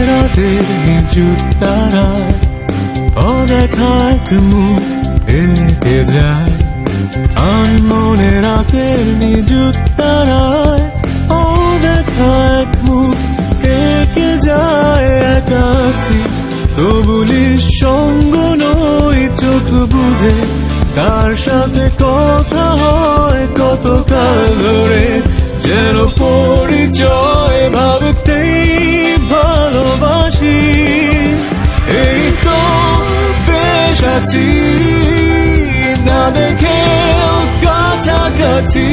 রাতের নিঝুম তারায় অদেখা এক মুখ এঁকে যায়। আনমনে রাতের নিঝুম তারায় অদেখা এক মুখ এঁকে যায়। একাছি তবুলি সঙ্গ নই, চোখ বুঝে তার সাথে কথা হয় কতকাল ধরে, যেন পরিচয় ভাবতেই ভালোবাসি। এই তো বেশ আছি, না দেখেও কাছাকাছি,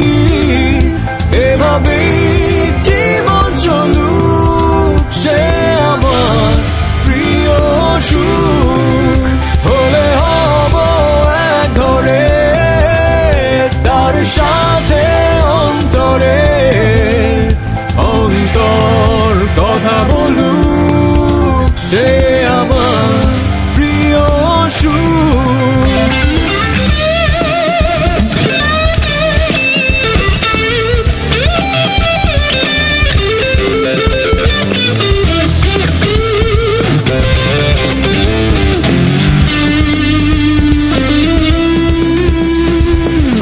এভাবেই জীবন চলুক, সে আমার প্রিয় সুখ। হলে হব এক ঘরে তার সাথে, অন্তরে অন্তর কথা বলুক, সে আমার প্রিয় সুখ।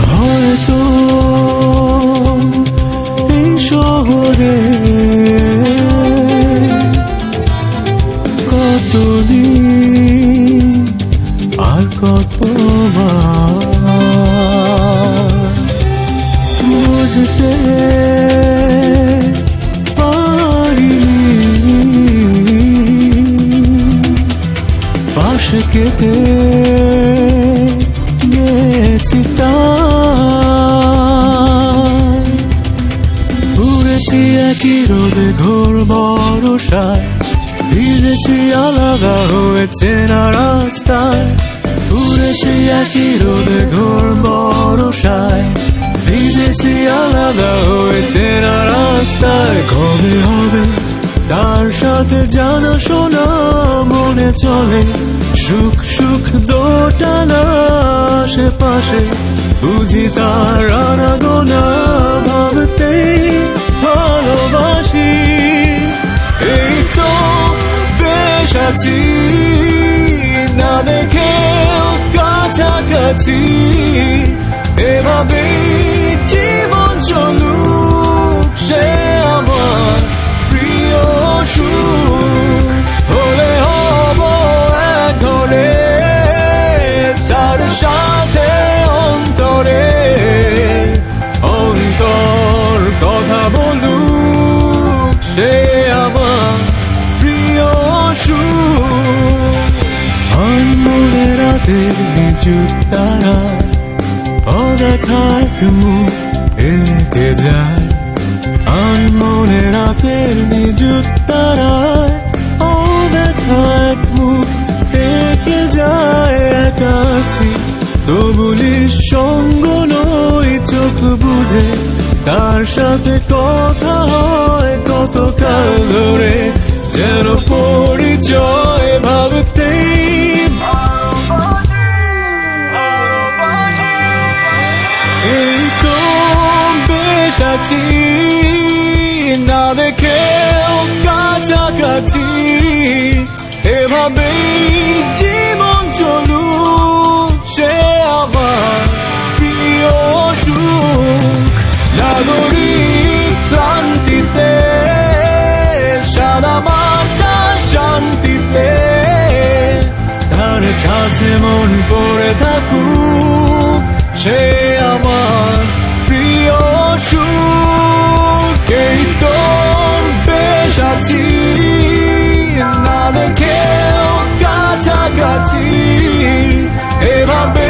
হয়তো এই শহরে কতদিন আর কতবার বুঝতে পারিনি, পাশে কেটে গেছি তার। ঘুরেছি একই রোদে ঘোর ভরসায়, ভিজেছি আলাদা হয়েছে না রাস্তায়। ঘুরেছি একই রোদে ঘোর ভরসায়, ভিজেছি আলাদা হয়েছে না রাস্তায়। কবে হবে তার সাথে জানা শোনা, মনে চলে সুখ সুখ দোটানা আশেপাশে, বুঝি তার আনাগোনা ভাবতেই ভালোবাসি। এই তো বেশ আছি, না দেখেও কাছাকাছি, এভাবেই জীবন চলুক, সে আমার প্রিয় সুখ। হলে হব এক ঘরে তার সাথে, অন্তরে অন্তর কথা বলুক, সে আমার প্রিয় সুখ। আনমনে রাতের নিঝুম তারায় অদেখা এক মুখ এঁকে যায়। আনমনে রাতের নিঝুম তারায় অদেখা এক মুখ এঁকে যায়। একাছি তবুলি সঙ্গ নই, চোখ বুঝে তার সাথে কথা হয় কতকাল ধরে, যেন পরিচয় ভাবতেই ভালোবাসি। এই তো বেশ আছি, না দেখেও কাছাকাছি, এভাবেই জীবন চলুক, সে আমার প্রিয় সুখ। নাগরিক ক্লান্তিতে, সাদা মাথা শান্তিতে, তার কাছে মন পড়ে থাকুক, সে আমার প্রিয় সুখ। এই তো বেশ আছি, না দেখেও কাছাকাছি, এভাবে